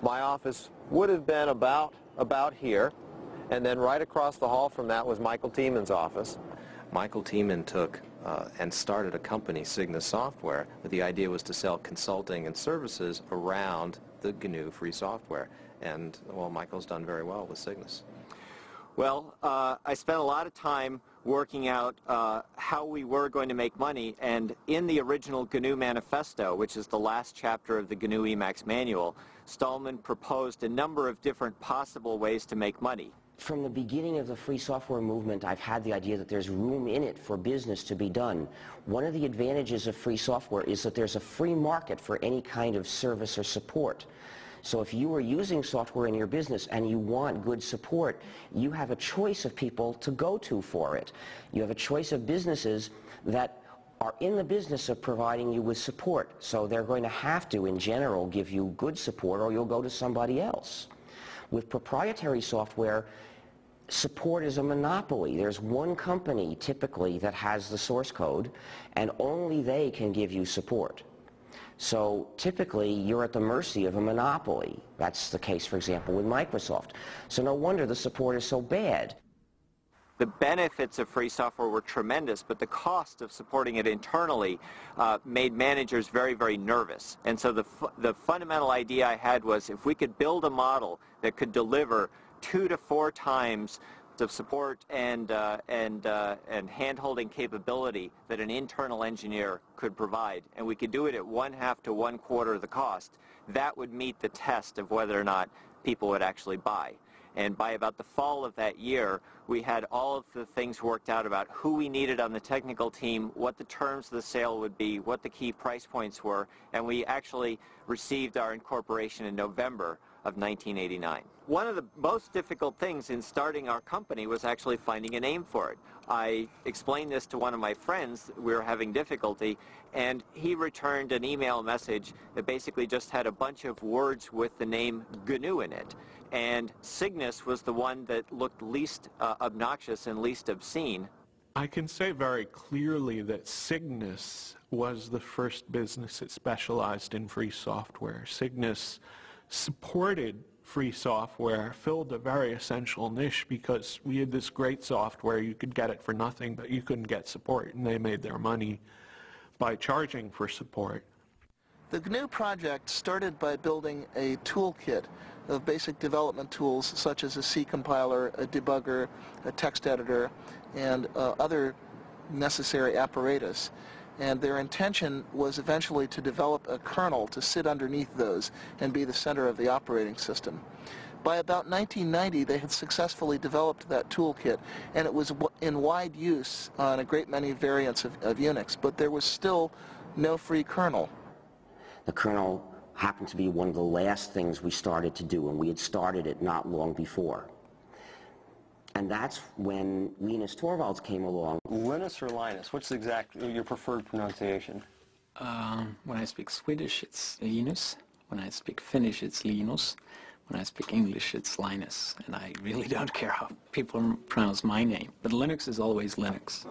my office would have been about here, and then right across the hall from that was Michael Tieman's office. Michael Tieman took and started a company, Cygnus Software, but the idea was to sell consulting and services around the GNU free software. And, well, Michael's done very well with Cygnus. Well, I spent a lot of time working out how we were going to make money, and in the original GNU Manifesto, which is the last chapter of the GNU Emacs manual, Stallman proposed a number of different possible ways to make money. From the beginning of the free software movement, I've had the idea that there's room in it for business to be done. One of the advantages of free software is that there's a free market for any kind of service or support. So if you are using software in your business and you want good support, you have a choice of people to go to for it. You have a choice of businesses that are in the business of providing you with support. So they're going to have to, in general, give you good support, or you'll go to somebody else. With proprietary software, support is a monopoly. There's one company, typically, that has the source code, and only they can give you support. So typically, you're at the mercy of a monopoly. That's the case, for example, with Microsoft. So no wonder the support is so bad. The benefits of free software were tremendous, but the cost of supporting it internally made managers very, very nervous. And so the fundamental idea I had was, if we could build a model that could deliver 2 to 4 times of support and hand-holding capability that an internal engineer could provide, and we could do it at 1/2 to 1/4 of the cost, that would meet the test of whether or not people would actually buy. And by about the fall of that year, we had all of the things worked out about who we needed on the technical team, what the terms of the sale would be, what the key price points were, and we actually received our incorporation in November of 1989. One of the most difficult things in starting our company was actually finding a name for it. I explained this to one of my friends. We were having difficulty, and he returned an email message that basically just had a bunch of words with the name GNU in it. And Cygnus was the one that looked least obnoxious and least obscene. I can say very clearly that Cygnus was the first business that specialized in free software. Cygnus supported free software, filled a very essential niche, because we had this great software. You could get it for nothing, but you couldn't get support, and they made their money by charging for support. The GNU project started by building a toolkit of basic development tools such as a C compiler, a debugger, a text editor, and other necessary apparatus. And their intention was eventually to develop a kernel to sit underneath those and be the center of the operating system. By about 1990, they had successfully developed that toolkit, and it was in wide use on a great many variants of Unix, but there was still no free kernel. The kernel happened to be one of the last things we started to do, and we had started it not long before. And that's when Linus Torvalds came along. Linus or Linus? What's your preferred pronunciation? When I speak Swedish, it's Linus. When I speak Finnish, it's Linus. When I speak English, it's Linus. And I really don't care how people pronounce my name. But Linux is always Linux.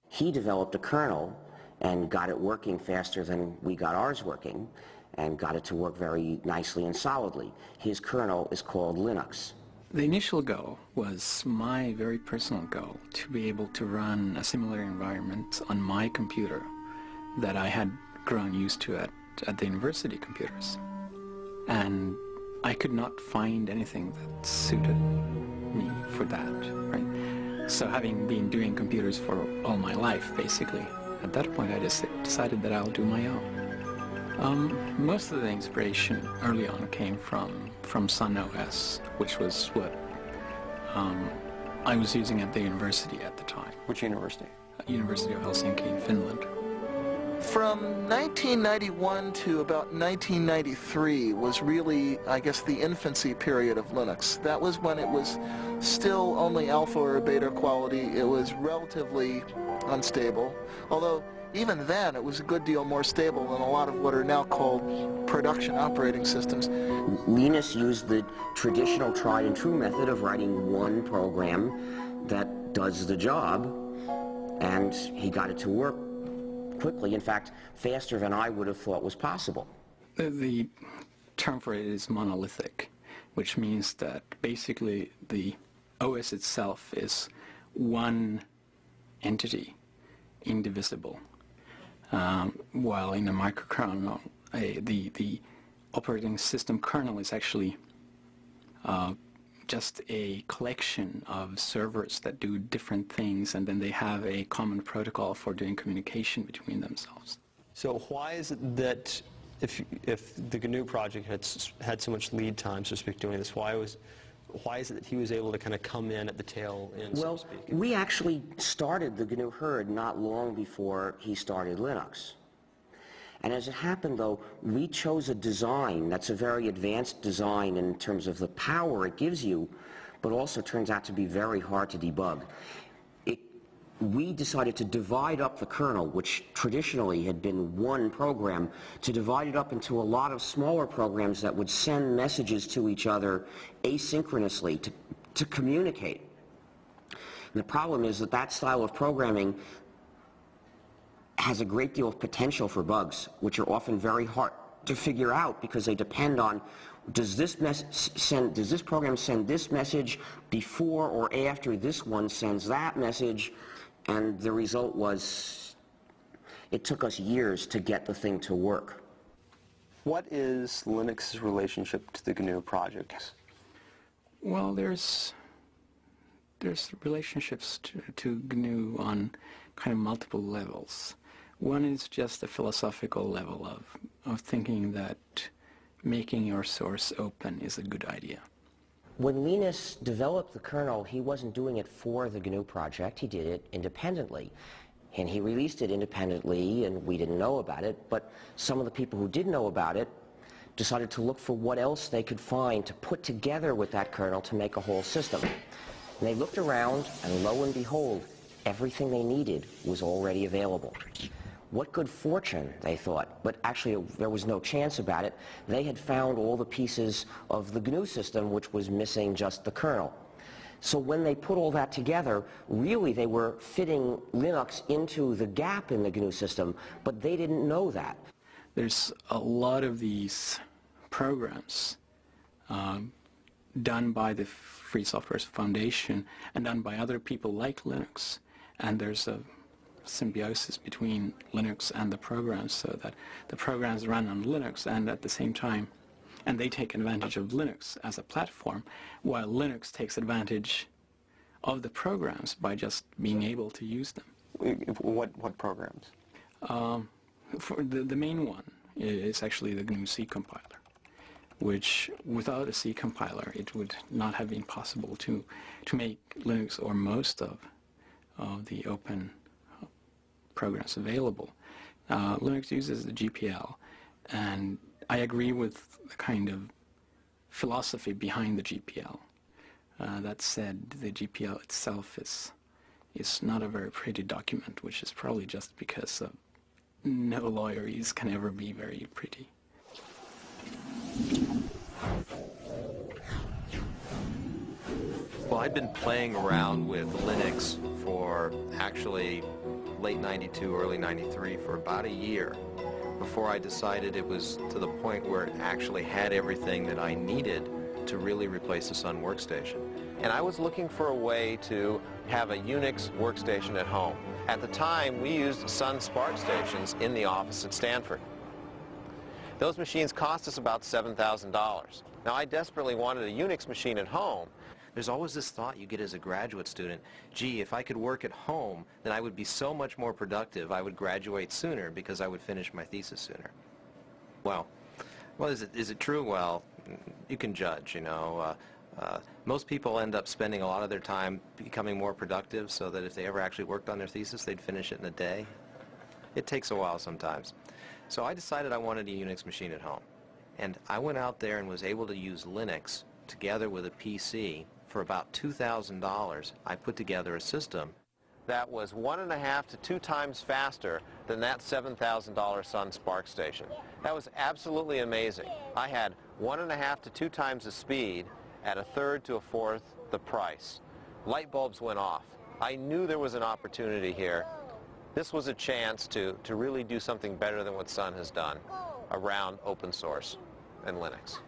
He developed a kernel and got it working faster than we got ours working, and got it to work very nicely and solidly. His kernel is called Linux. The initial goal was my very personal goal, to be able to run a similar environment on my computer that I had grown used to at the university computers. And I could not find anything that suited me for that, right? So having been doing computers for all my life, basically, at that point I just decided that I'll do my own. Most of the inspiration early on came from Sun OS, which was what I was using at the university at the time. Which university? University of Helsinki in Finland. From 1991 to about 1993 was really, I guess, the infancy period of Linux. That was when it was still only alpha or beta quality. It was relatively unstable, although even then it was a good deal more stable than a lot of what are now called production operating systems. Linus used the traditional tried and true method of writing one program that does the job, and he got it to work quickly, in fact, faster than I would have thought was possible. The term for it is monolithic, which means that basically the OS itself is one entity, indivisible, while in a microkernel, the operating system kernel is actually just a collection of servers that do different things, and then they have a common protocol for doing communication between themselves. So why is it that if the GNU project had so much lead time, so to speak, doing this, why is it that he was able to kind of come in at the tail end, so to speak? We actually started the GNU herd not long before he started Linux. And as it happened, though, we chose a design that's a very advanced design in terms of the power it gives you, but also turns out to be very hard to debug. We decided to divide up the kernel, which traditionally had been one program, to divide it up into a lot of smaller programs that would send messages to each other asynchronously to communicate. And the problem is that that style of programming has a great deal of potential for bugs, which are often very hard to figure out because they depend on does this program send this message before or after this one sends that message, and the result was it took us years to get the thing to work. What is Linux's relationship to the GNU project? Well, there's relationships to GNU on kind of multiple levels. One is just a philosophical level of thinking that making your source open is a good idea. When Linus developed the kernel, he wasn't doing it for the GNU project. He did it independently. And he released it independently, and we didn't know about it. But some of the people who did know about it decided to look for what else they could find to put together with that kernel to make a whole system. And they looked around, and lo and behold, everything they needed was already available. What good fortune, they thought, but actually there was no chance about it. They had found all the pieces of the GNU system, which was missing just the kernel. So when they put all that together, really they were fitting Linux into the gap in the GNU system, but they didn't know that. There's a lot of these programs done by the Free Software Foundation and done by other people like Linux, and there's a symbiosis between Linux and the programs, so that the programs run on Linux and at the same time, and they take advantage of Linux as a platform, while Linux takes advantage of the programs by just being able to use them. What programs? For the main one is actually the GNU C compiler, which without a C compiler it would not have been possible to make Linux or most of the open programs available. Linux uses the GPL, and I agree with the kind of philosophy behind the GPL. That said, the GPL itself is not a very pretty document, which is probably just because no lawyers can ever be very pretty. Well, I'd been playing around with Linux for actually late 92, early 93 for about a year before I decided it was to the point where it actually had everything that I needed to really replace the Sun workstation. And I was looking for a way to have a Unix workstation at home. At the time, we used Sun SPARC stations in the office at Stanford. Those machines cost us about $7,000. Now, I desperately wanted a Unix machine at home. There's always this thought you get as a graduate student, gee, if I could work at home, then I would be so much more productive. I would graduate sooner because I would finish my thesis sooner. Well, is it true? Well, you can judge, you know. Most people end up spending a lot of their time becoming more productive so that if they ever actually worked on their thesis, they'd finish it in a day. It takes a while sometimes. So I decided I wanted a Unix machine at home. And I went out there and was able to use Linux together with a PC. For about $2,000, I put together a system that was 1.5 to 2 times faster than that $7,000 Sun SPARC station. That was absolutely amazing. I had 1.5 to 2 times the speed at 1/3 to 1/4 the price. Light bulbs went off. I knew there was an opportunity here. This was a chance to really do something better than what Sun has done around open source. and Linux.